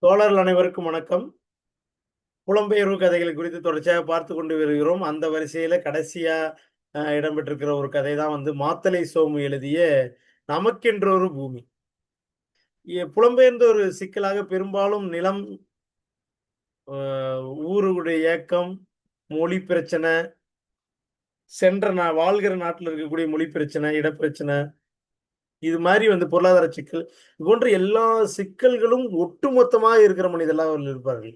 தோழர்கள் அனைவருக்கும் வணக்கம். புலம்பெயர்வு கதைகள் குறித்து தொடர்ச்சியாக பார்த்து கொண்டு வருகிறோம். அந்த வரிசையில கடைசியா இடம்பெற்றிருக்கிற ஒரு கதை தான் வந்து மாத்தலை சோமு எழுதிய நமக்கென்றொரு பூமி. புலம்பெயர்ந்த ஒரு சிக்கலாக பெரும்பாலும் நிலம், அ ஊருடைய ஏக்கம், மொழி பிரச்சனை, வாழ்கிற நாட்டில இருக்கக்கூடிய மொழி பிரச்சனை, இடப்பிரச்சனை, இது மாரி வந்து பொருளாதார சிக்கல், இது போன்ற எல்லா சிக்கல்களும் ஒட்டுமொத்தமா இருக்கிற மனிதர்களாக அவர்கள் இருப்பார்கள்.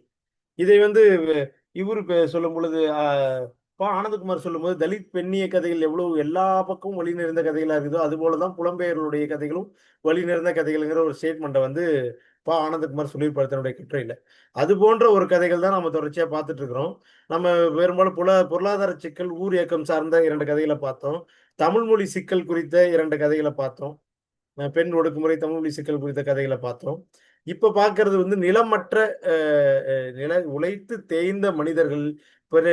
இதை வந்து இவரு சொல்லும்பொழுது, ஆனந்தகுமார் சொல்லும்போது, தலித் பெண்ணிய கதைகள் எவ்வளவு எல்லா பக்கமும் வழி நிறைந்த கதைகளா இருக்குதோ, அதுபோல தான் புலம்பெயர்களுடைய கதைகளும் வழி நிறைந்த கதைகள்ங்கிற ஒரு ஸ்டேட்மெண்ட்ட வந்து ஆனந்தகுமார் சொல்லியிருப்பாரு தன்னுடைய கட்டுரையில. அது போன்ற ஒரு கதைகள் தான் நம்ம தொடர்ச்சியா பார்த்துட்டு இருக்கிறோம். நம்ம பெரும்பாலும் பொருளாதார சிக்கல், ஊர் இயக்கம் சார்ந்த 2 கதைகள பார்த்தோம். தமிழ் மொழி சிக்கல் குறித்த 2 கதைகள பார்த்தோம். பெண் ஒடுக்குமுறை, தமிழ் மொழி சிக்கல் குறித்த கதைகள பார்த்தோம். இப்ப பார்க்கிறது வந்து நிலமற்ற அ அ நில உழைத்து தேய்ந்த மனிதர்கள், பிற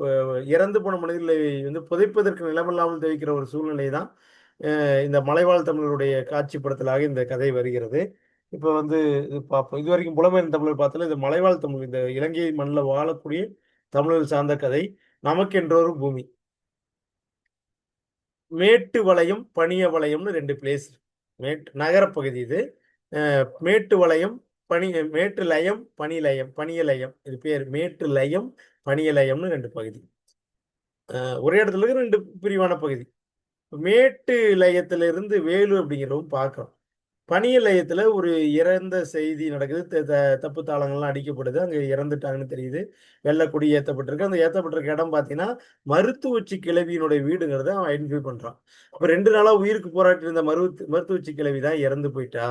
அ இறந்து போன மனிதர்களை வந்து புதைப்பதற்கு நிலமில்லாமல் தவிக்கிற ஒரு சூழ்நிலை தான், இந்த மலைவாழ் தமிழருடைய காட்சிப்படுத்தலாக இந்த கதை வருகிறது. இப்ப வந்து இது பார்ப்போம். இதுவரைக்கும் புலம்பெயர்ந்த தமிழர் பார்த்ததுல, இது மலைவாழ் தமிழ். இந்த இலங்கை மண்ல வாழக்கூடிய தமிழர்கள் சார்ந்த கதை. நமக்கென்றொரு பூமி. மேட்டு வலயம், பணிய வலயம்னு 2 பிளேஸ். நகரப்பகுதி இது. அ மேட்டு வலயம், மேட்டு லயம், பணியலயம். இது பேரு. மேட்டு லயம், பணியலயம்னு 2 பகுதி. ஒரே இடத்துல இருக்க 2 பிரிவான பகுதி. மேட்டு லயத்திலிருந்து வேலு அப்படிங்கிறவங்க பார்க்கிறோம். பணிய லயத்துல ஒரு இறந்த செய்தி நடக்குது. த த தப்பு தாளங்கள்லாம் அடிக்கப்படுது. அங்க இறந்துட்டாங்கன்னு தெரியுது. வெள்ள கொடி ஏத்தப்பட்டிருக்கு. அந்த ஏத்தப்பட்டிருக்க இடம் பார்த்தீங்கன்னா, மருத்துவச்சி கிழவியினுடைய வீடுங்கிறத அவன் ஐடென்டிஃபை பண்றான். அப்ப 2 நாளா உயிருக்கு போராடிட்டு இருந்த மருத்துவச்சி கிழவி தான் இறந்து போயிட்டா.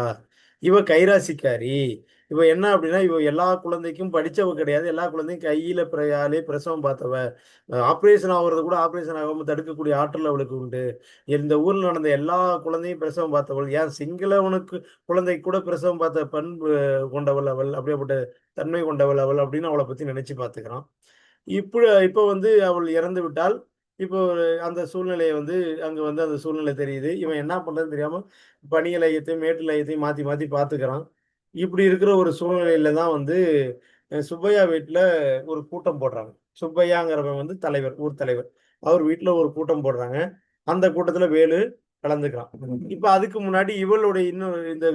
இவ கைராசிக்காரி. இவ என்ன அப்டின்னா, இவ எல்லா குழந்தைக்கும் படிச்சவ கிடையாது. எல்லா குழந்தையும் கையில ஆளே பிரசவம் பார்த்தவ. ஆப்ரேஷன் ஆவுறது கூட ஆப்ரேஷன் ஆகாம தடுக்கக்கூடிய ஆற்றல் அவளுக்கு உண்டு. இந்த ஊர்ல நடந்த எல்லா குழந்தையும் பிரசவம் பார்த்தவள். ஏன் சிங்களவனுக்கு குழந்தை கூட பிரசவம் பார்த்த பண்பு கொண்டவள் அவள். அப்படியாப்பட்ட தன்மை கொண்டவள் அவள் அப்படின்னு அவள பத்தி நினைச்சு பார்த்துக்கிறான். இப்ப வந்து அவள் இறந்து விட்டாள். இப்போ அந்த சூழ்நிலைய வந்து அங்க வந்து அந்த சூழ்நிலை தெரியுது. இவன் என்ன பண்றதுன்னு தெரியாம பனி இலையத்தையும், மேட்டு இலையத்தையும் மாத்தி மாத்தி பார்த்துக்கிறான். இப்படி இருக்கிற ஒரு சூழ்நிலையில தான் வந்து சுப்பையா வீட்ல ஒரு கூட்டம் போடுறாங்க. சுப்பையாங்கிறவன் வந்து தலைவர், ஊர் தலைவர். அவர் வீட்ல ஒரு கூட்டம் போடுறாங்க. அந்த கூட்டத்துல வேலு கலந்துக்கிறான். இப்ப அதுக்கு முன்னாடி இவளுடைய இன்னொரு இந்த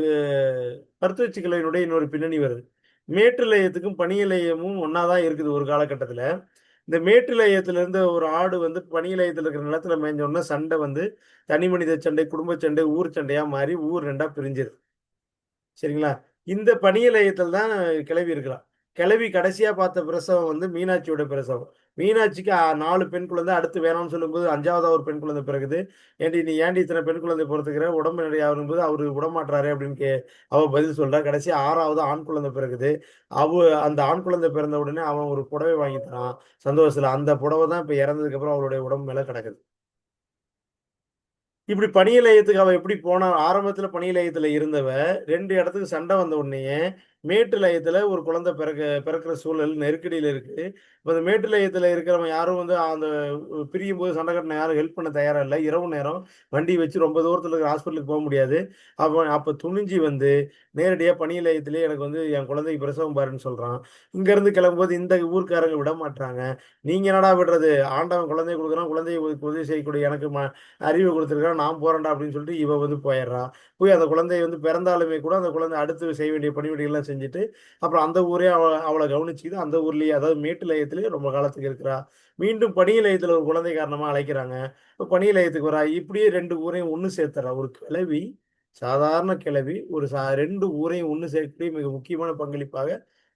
கருத்துவச்சி கிளையினுடைய இன்னொரு பின்னணி வருது. மேட்டுலையத்துக்கும் பணியலையமும் ஒண்ணா தான் இருக்குது ஒரு காலகட்டத்துல. இந்த மேட்டுலையத்திலிருந்து ஒரு ஆடு வந்து பணியலையத்துல இருக்கிற நிலத்துல மேய்ஞ்ச உடனே சண்டை வந்து தனி மனித சண்டை, குடும்ப சண்டை, ஊர் சண்டையா மாறி ஊர் 2ஆ பிரிஞ்சிருது. சரிங்களா? இந்த பணியலயத்துல தான் கிழவி இருக்கிறா. கிழவி கடைசியா பார்த்த பிரசவம் வந்து மீனாட்சியோட பிரசவம். மீனாட்சிக்கு 4 பெண் குழந்தை. அடுத்து வேணாம்னு சொல்லும்போது 5வதா ஒரு பெண் குழந்தை பிறகுது. "ஏன்டி நீ இத்தன பெண் குழந்தை பொறந்துக்கிற? உடம்பு எடை ஆகும்போது அவரு விடமாட்றாரே" அப்படின்னு அவ பதில் சொல்றா. கடைசியா 6வதா ஆண் குழந்தை பிறகுது. அந்த ஆண் குழந்தை பிறந்த உடனே அவன் ஒரு புடவை வாங்கி தரான் சந்தோஷத்துல. அந்த புடவ தான் இப்ப இறந்ததுக்கு அப்புறம் அவளுடைய உடம்பு மேல கிடக்குது. இப்படி பணி நிலையத்துக்கு அவ எப்படி போனா? ஆரம்பத்தில பணி நிலையத்தில இருந்தவ, 2 இடத்துக்கு சண்டை வந்த உடனேயே, மேட்டு நிலையத்தில ஒரு குழந்தை பிறக்கிற சூழல் நெருக்கடியில இருக்கு. இப்ப அந்த மேட்டு நிலையத்தில இருக்கிறவன் யாரும் வந்து அந்த பிரியும்போது சண்டை கட்டின யாரும் ஹெல்ப் பண்ண தயாரா இல்ல. இரவு நேரம் வண்டி வச்சு ரொம்ப தூரத்தில இருக்கிற ஹாஸ்பிட்டலுக்கு போ முடியாது. அப்ப துணிஞ்சு வந்து நேரடியா பணி நிலையத்திலேயே எனக்கு வந்து என் குழந்தைக்கு பிரசவம் பாருன்னு சொல்றான். இங்கேருந்து கிளம்பும்போது இந்த ஊர்க்காரங்க விட மாட்றாங்க. நீங்க என்னடா விடுறது? ஆண்டவன் குழந்தைய குடுக்குறான். குழந்தைய உதவி செய்யக்கூடிய எனக்கு அறிவு குடுத்துருக்கான். நான் போறேன்டா அப்படின்னு சொல்லிட்டு இவ வந்து போயிர்றா. போய் அந்த குழந்தை வந்து பிறந்தாலுமே கூட அந்த குழந்தை அடுத்து செய்ய வேண்டிய பணிவிடைகள்லாம் செஞ்சுட்டு, அப்புறம் அந்த ஊரே அவள கவனிச்சுக்குது. அந்த ஊர்லயே அதாவது மேட்டு நிலையத்திலேயே ரொம்ப காலத்துக்கு இருக்கிறா. மீண்டும் பணி நிலையத்தில ஒரு குழந்தை காரணமா அழைக்கிறாங்க. இப்ப பணி நிலையத்துக்கு வரா. இப்படியே 2 ஊரையும் ஒண்ணு சேர்த்துறா. ஒரு கிழவி, சாதாரண கிழவி, ஒரு 2 ஊரையும் ஒண்ணு சேர்க்கக்கூடிய மிக முக்கியமான பங்களிப்பாக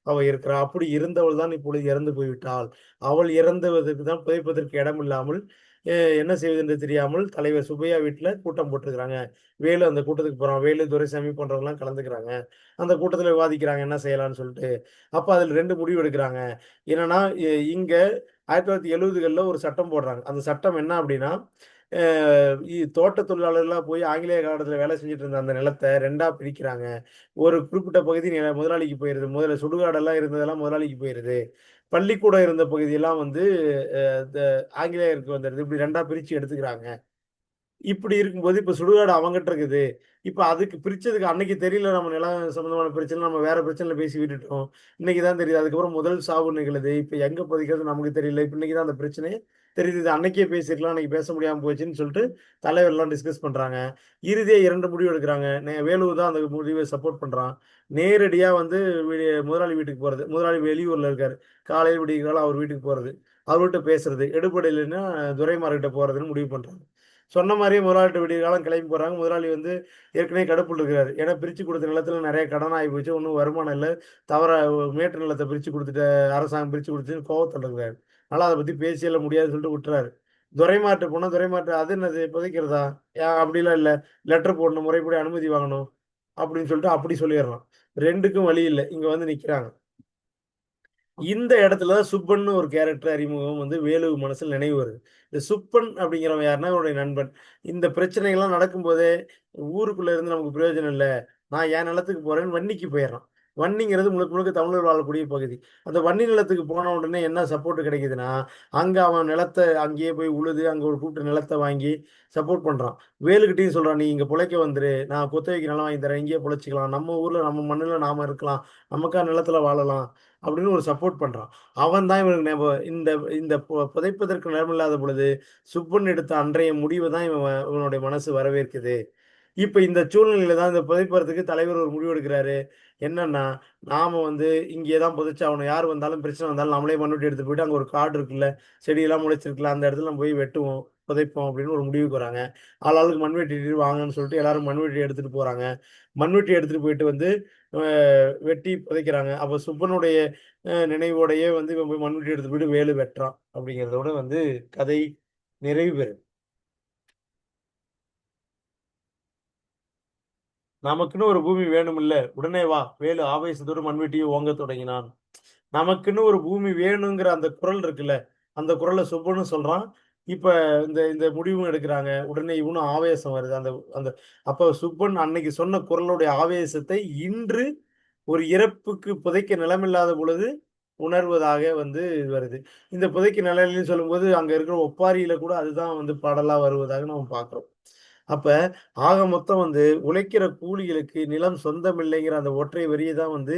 அவ இருக்கிறா. அப்படி இருந்தவள் தான் இப்பொழுது இறந்து போய்விட்டாள். அவள் இறந்ததற்கு தான் புதைப்பதற்கு இடம் இல்லாமல், எ என்ன செய்வதென்று தெரியாமல் தலைவர் சுப்பையா வீட்ல கூட்டம் போட்டுருக்காங்க. வேலு அந்த கூட்டத்துக்கு போறான். வேலு, துரைசாமி போன்றவங்கலாம் கலந்துக்கிறாங்க. அந்த கூட்டத்தில விவாதிக்கிறாங்க என்ன செய்யலான்னு சொல்ட்டு. அப்ப அதில 2 முடிவு எடுக்குறாங்க. என்னன்னா, இங்க 1970கள்ல ஒரு சட்டம் போடுறாங்க. அந்த சட்டம் என்ன அப்டின்னா, அ தோட்ட தொழிலாளர்களா போய் ஆங்கிலேய காலத்தில வேலை செஞ்சுட்டு இருந்த அந்த நிலத்த 2ஆ பிரிக்கிறாங்க. ஒரு குறிப்பிட்ட பகுதி முதலாளிக்கு போயிருது. முதல்ல சுடுகாடெல்லாம் இருந்ததெல்லாம் முதலாளிக்கு போயிருது. பள்ளிக்கூடம் இருந்த பகுதியெல்லாம் வந்து அ த ஆங்கிலேயருக்கு வந்துருது. இப்படி 2ஆ பிரிச்சு எடுத்துக்கிறாங்க. இப்படி இருக்கும்போது இப்ப சுடுகாடு அவங்ககிட்ட இருக்குது. இப்ப அதுக்கு பிரிச்சதுக்கு அன்னைக்கு தெரியல நம்ம நிலம் சம்பந்தமான பிரச்சனை, நம்ம வேற பிரச்சனையில பேசி விட்டுட்டோம். இன்னைக்கு தான் தெரியுது. அதுக்கப்புறம் முதல் சாவு நிகழுது. இப்ப எங்க புதைக்கிறது நமக்கு தெரியல. இப்ப இன்னைக்கு தான் அந்த பிரச்சனையே தெரியுது. இது அன்னைக்கே பேசியிருக்கலாம். அன்னைக்கு பேச முடியாம போச்சுன்னு சொல்லிட்டு தலைவர்லாம் டிஸ்கஸ் பண்றாங்க. இறுதியா 2 முடிவு எடுக்குறாங்க. வேலு தான் அந்த முடிவை சப்போர்ட் பண்றான். நேரடியா வந்து முதலாளி வீட்டுக்கு போறது. முதலாளி வெளியூர்ல இருக்காரு. காலையில விடியற்காலை அவர் வீட்டுக்கு போறது. அவர்கிட்ட பேசுறது. எடுபடையிலன்னா துரைமார்கிட்ட போறதுன்னு முடிவு பண்றாங்க. சொன்ன மாரியே முதலாளிட்ட விடியற்காலம் கிளம்பி போறாங்க. முதலாளி வந்து ஏற்கனவே கடுப்புல இருக்கிறாரு. ஏன்னா பிரிச்சு குடுத்த நிலத்துல நெறைய கடன் ஆயி போச்சு. ஒண்ணும் வருமானம் இல்ல. தவறா மேட்டு நிலத்த பிரிச்சு குடுத்துட்ட அரசாங்கம் பிரிச்சு குடுத்துச்சுன்னு கோவத்துல இருக்கிறாரு. அதனால அத பத்தி பேசியெல்லாம் முடியாதுன்னு சொல்லிட்டு விட்டுறாரு. துரைமார்ட்ட போனா துரைமார்ட்ட அது என்னது புதைக்கிறதா? அப்படிலாம் இல்ல. லெட்டர் போடணும். முறைப்படி அனுமதி வாங்கணும். அப்படின்னு சொல்லிட்டு அப்படி சொல்லிர்றான். 2க்கும் வழி இல்ல. இங்க வந்து நிக்கிறாங்க. இந்த இடத்துல தான் சுப்பன்னு ஒரு கேரக்டர் அறிமுகம் வந்து வேலு மனசுல நினைவு வருது. இந்த சுப்பன் அப்படிங்கிறவன் யாருன்னா, அவருடைய நண்பன். இந்த பிரச்சனைகள்லாம் நடக்கும்போதே, ஊருக்குள்ள இருந்து நமக்கு பிரயோஜனம் இல்ல. நான் என் நிலத்துக்கு போறேன்னு வன்னிக்கு போயிர்றான். வன்னிங்கிறது முழுக்க முழுக்க தமிழர் வாழக்கூடிய பகுதி. அந்த வன்னி நிலத்துக்கு போன உடனே என்ன சப்போர்ட் கிடைக்குதுன்னா, அங்க அவன் நிலத்த அங்கேயே போய் உழுது, அங்க ஒரு கூப்பிட்டு நிலத்த வாங்கி சப்போர்ட் பண்றான். வேலுக்கிட்டயும் சொல்றான், "நீ இங்க பொழைக்க வந்துரு. நான் குத்தகைக்கு நிலம் வாங்கி தரேன். இங்கேயே பொழைச்சுக்கலாம். நம்ம ஊர்ல, நம்ம மண்ணுல நாம இருக்கலாம். நமக்கா நிலத்துல வாழலாம்." அப்படின்னு ஒரு சப்போர்ட் பண்றான். அவன் தான் இவனுக்கு இந்த இந்த புதைப்பதற்கு நேரமில்லாத பொழுது, சுப்பன் எடுத்த அன்றைய முடிவ தான் இவனுடைய மனசு வரவேற்குது. இப்ப இந்த சூழ்நிலையில தான் இந்த புதைப்பதற்கு தலைவர் ஒரு முடிவு எடுக்கிறாரு. என்னன்னா, நாம வந்து இங்கே தான் புதைச்சாகணும். யார் வந்தாலும் பிரச்சனை வந்தாலும் நம்மளே மண்வெட்டி எடுத்துட்டு போயிட்டு, அங்க ஒரு காடு இருக்குல்ல, செடியெல்லாம் முளைச்சிருக்குல்ல, அந்த இடத்துல நம்ம போய் வெட்டுவோம், புதைப்போம் அப்படின்னு ஒரு முடிவுக்கு வராங்க. ஆளாளுக்கு மண்வெட்டி எடுத்துட்டு வாங்கன்னு சொல்லிட்டு எல்லாரும் மண்வெட்டி எடுத்துட்டு போறாங்க. மண்வெட்டி எடுத்துட்டு போயிட்டு வந்து அ வெட்டி புதைக்கிறாங்க. அப்ப சுப்பனுடைய நினைவோடயே வந்து இவன் போய் மண்வெட்டி எடுத்துட்டு போயிட்டு வேலு வெட்டுறான். அப்படிங்கிறதோட வந்து கதை நிறைவு பெறுது. நமக்குன்னு ஒரு பூமி வேணுமில்ல, உடனே வா! வேலு ஆவேசத்தோடு மண்வெட்டியை ஓங்கத் தொடங்கினான். நமக்குன்னு ஒரு பூமி வேணுங்கிற அந்த குரல் இருக்குல்ல, அந்த குரல சுப்பனும் சொல்றான். இப்ப இந்த இந்த முடிவும் எடுக்குறாங்க. உடனே இவனும் ஆவேசம் வருது. அந்த அந்த அப்ப சுப்பன் அன்னைக்கு சொன்ன குரலுடைய ஆவேசத்தை இன்று ஒரு இறப்புக்கு புதைக்க நிலமில்லாத பொழுது உணர்வதாக வந்து வருது. இந்த புதைக்க நிலம் இல்லன்னு சொல்லும்போது, அங்க இருக்கிற ஒப்பாரியில கூட அதுதான் வந்து பாடலா வருவதாக நம்ம பார்க்கிறோம். அப்ப ஆக மொத்தம் வந்து உழைக்கிற கூலிகளுக்கு நிலம் சொந்தமில்லைங்கிற அந்த ஒற்றை வரிய தான் வந்து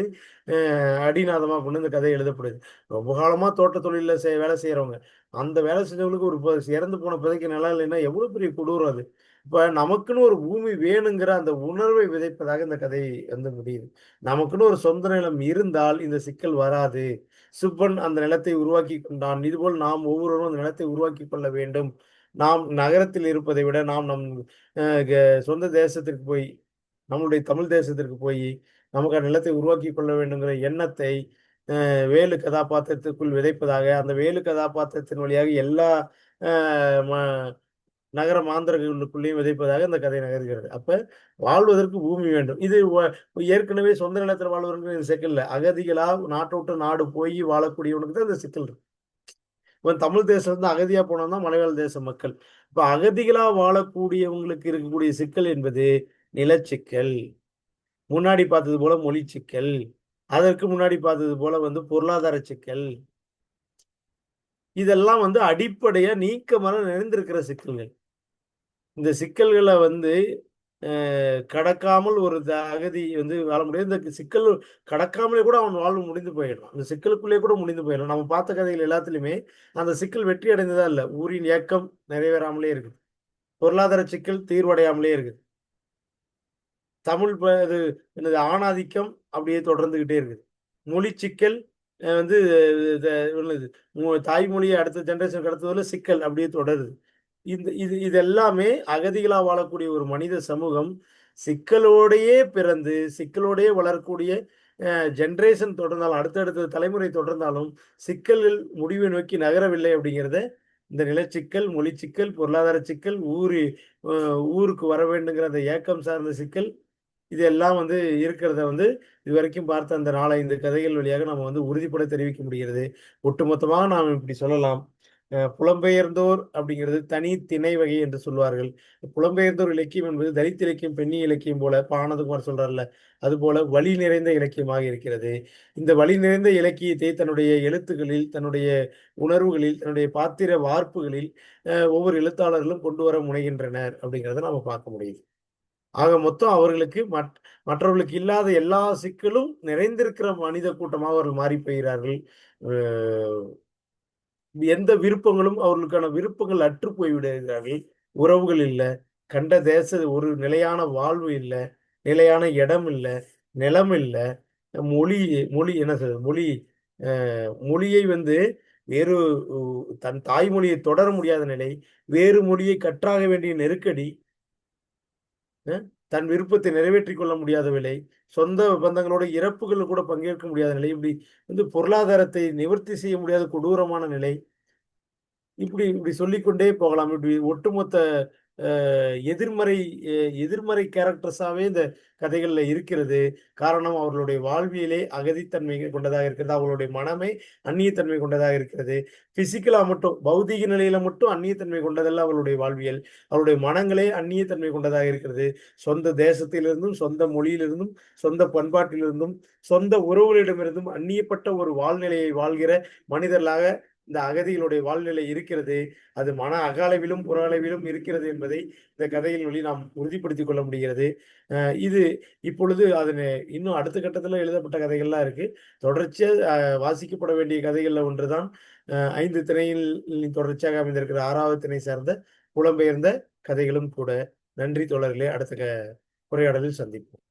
அடிநாதமா கொண்டு இந்த கதை எழுதப்படுது. ரொம்ப காலமா தோட்ட தொழில்ல வேலை செய்றவங்க. அந்த வேலை செஞ்சவங்களுக்கு ஒரு இறந்து போன பிதைக்க நிலம் இல்லைன்னா எவ்வளோ பெரிய கொடூரம் அது. இப்ப நமக்குன்னு ஒரு பூமி வேணுங்கிற அந்த உணர்வை விதைப்பதாக இந்த கதை வந்து முடியுது. நமக்குன்னு ஒரு சொந்த நிலம் இருந்தால் இந்த சிக்கல் வராது. சுப்பன் அந்த நிலத்தை உருவாக்கிக் கொண்டான். இதுபோல் நாம் ஒவ்வொருவரும் அந்த நிலத்தை உருவாக்கிக் கொள்ள வேண்டும். நாம் நகரத்தில் இருப்பதை விட நாம் நம் அ க சொந்த தேசத்திற்கு போய் நம்மளுடைய தமிழ் தேசத்திற்கு போயி, நமக்கான நிலத்தை உருவாக்கிக் கொள்ள வேண்டுங்கிற எண்ணத்தை வேலு கதாபாத்திரத்திற்குள் விதைப்பதாக, அந்த வேலு கதாபாத்திரத்தின் வழியாக எல்லா அ ம நகர மாந்தர்களுக்குள்ளேயும் விதைப்பதாக இந்த கதை நகர்கிறது. அப்ப வாழ்வதற்கு பூமி வேண்டும். இது ஏற்கனவே சொந்த நிலத்தில வாழ்வதற்கு இது சிக்கல் இல்ல. அகதிகளா நாட்ட விட்டு நாடு போய் வாழக்கூடியவனுக்கு தான் இந்த சிக்கல் இருக்கு. இவன் தமிழ் தேசத்திலிருந்து அகதியா போனவன் தான் மலைவாழ் தேச மக்கள். இப்ப அகதிகளா வாழக்கூடியவங்களுக்கு இருக்கக்கூடிய சிக்கல் என்பது நிலச்சிக்கல். முன்னாடி பார்த்தது போல மொழி சிக்கல். அதற்கு முன்னாடி பார்த்தது போல வந்து பொருளாதார சிக்கல். இதெல்லாம் வந்து அடிப்படையா நீக்கமற நிறைந்திருக்கிற சிக்கல்கள். இந்த சிக்கல்கள வந்து கடக்காமல் ஒரு அகதி வந்து வாழ முடியாது. இந்த சிக்கல் கடக்காமலே கூட அவன் வாழ்வு முடிந்து போயிடும். அந்த சிக்கலுக்குள்ளேயே கூட முடிந்து போயிடும். நம்ம பார்த்த கதைகள் எல்லாத்துலயுமே அந்த சிக்கல் வெற்றி அடைந்ததா இல்ல. ஊரின் ஏக்கம் நிறைவேறாமலே இருக்குது. பொருளாதார சிக்கல் தீர்வடையாமலே இருக்குது. தமிழ் இது என்னது ஆணாதிக்கம் அப்படியே தொடர்ந்துகிட்டே இருக்குது. மொழி சிக்கல் வந்து த என்னது தாய்மொழிய அடுத்த ஜெனரேஷனுக்கு கடத்துவதில சிக்கல் அப்படியே தொடருது. இது எல்லாமே அகதிகளா வாழக்கூடிய ஒரு மனித சமூகம், சிக்கலோடையே பிறந்து, சிக்கலோடையே வளரக்கூடிய ஜெனரேஷன் தொடர்ந்தாலும், அடுத்தடுத்த தலைமுறை தொடர்ந்தாலும், சிக்கல்கள் முடிவை நோக்கி நகரவில்லை அப்படிங்கிறத, இந்த நிலச்சிக்கல், மொழிச் சிக்கல், பொருளாதார சிக்கல், அ ஊருக்கு வர வேண்டுங்கிற அந்த ஏக்கம் சார்ந்த சிக்கல், இது எல்லாம் வந்து இருக்கிறத வந்து இதுவரைக்கும் பார்த்த அந்த 4, 5 கதைகள் வழியாக நம்ம வந்து உறுதிப்பட தெரிவிக்க முடிகிறது. ஒட்டுமொத்தமாக நாம் இப்படி சொல்லலாம். புலம்பெயர்ந்தோர் அப்படிங்கிறது தனி திணை வகை என்று சொல்வார்கள். புலம்பெயர்ந்தோர் இலக்கியம் என்பது தலித் இலக்கியம், பெண்ணி இலக்கியம் போல ஆனந்தகுமார் சொல்றார்ல, அதுபோல வழி நிறைந்த இலக்கியமாக இருக்கிறது. இந்த வழி நிறைந்த இலக்கியத்தை தன்னுடைய எழுத்துக்களில், தன்னுடைய உணர்வுகளில், தன்னுடைய பாத்திர வார்ப்புகளில் ஒவ்வொரு எழுத்தாளர்களும் கொண்டு வர முனைகின்றனர் அப்படிங்கிறத நாம பார்க்க முடியுது. ஆக மொத்தம் அவர்களுக்கு மற்றவர்களுக்கு இல்லாத எல்லா சிக்கலும் நிறைந்திருக்கிற மனித கூட்டமாக அவர்கள் மாறிப் போகிறார்கள். அ எந்த விருப்பங்களும் அவர்களுக்கான விருப்பங்கள் அற்றுப் போய் விடுகிறார்கள். உறவுகள் இல்ல. கண்ட தேச ஒரு நிலையான வாழ்வு இல்ல. நிலையான இடம் இல்ல. நிலம் இல்ல. மொழி மொழி என்ன சொல்றது? அ மொழியை வந்து வேறு உ தன் தாய்மொழியை தொடர முடியாத நிலை. வேறு மொழியை கற்றாக வேண்டிய நெருக்கடி. அ தன் விருப்பத்தை நிறைவேற்றிக் கொள்ள முடியாத நிலை. சொந்த பந்தங்களோட இறப்புகள்ல கூட பங்கேற்க முடியாத நிலை. இப்படி வந்து பொருளாதாரத்தை நிவர்த்தி செய்ய முடியாத கொடூரமான நிலை. இப்படி இப்படி சொல்லிக்கொண்டே போகலாம். இப்படி ஒட்டுமொத்த அ எதிர்மறை எ எதிர்மறை கேரக்டர்ஸாவே இந்த கதைகள்ல இருக்கிறது. காரணம் அவர்களுடைய வாழ்வியலே அகதித்தன்மை கொண்டதாக இருக்கிறது. அவர்களுடைய மனமே அந்நியத்தன்மை கொண்டதாக இருக்கிறது. பிசிக்கலா மட்டும் பௌதீக நிலையில மட்டும் அந்நியத்தன்மை கொண்டதல்ல அவர்களுடைய வாழ்வியல். அவருடைய மனங்களே அந்நியத்தன்மை கொண்டதாக இருக்கிறது. சொந்த தேசத்திலிருந்தும், சொந்த மொழியிலிருந்தும், சொந்த பண்பாட்டிலிருந்தும், சொந்த உறவுகளிடமிருந்தும் அந்நியப்பட்ட ஒரு வாழ்நிலையை வாழ்கிற மனிதர்களாக இந்த அகதிகளுடைய வாழ்நிலை இருக்கிறது. அது மன அகஅளவிலும், புற அளவிலும் இருக்கிறது என்பதை இந்த கதையின் வழி நாம் உறுதிப்படுத்திக் கொள்ள முடிகிறது. அ இது இப்பொழுது அதனை இன்னும் அடுத்த கட்டத்துல எழுதப்பட்ட கதைகள்லாம் இருக்கு. தொடர்ச்சியா வாசிக்கப்பட வேண்டிய கதைகள்ல ஒன்றுதான் 5 திணையில் தொடர்ச்சியாக அமைந்திருக்கிற 6வது திணை சார்ந்த புலம்பெயர்ந்த கதைகளும் கூட. நன்றி தோழர்களே! அடுத்த உரையாடலில் சந்திப்போம்.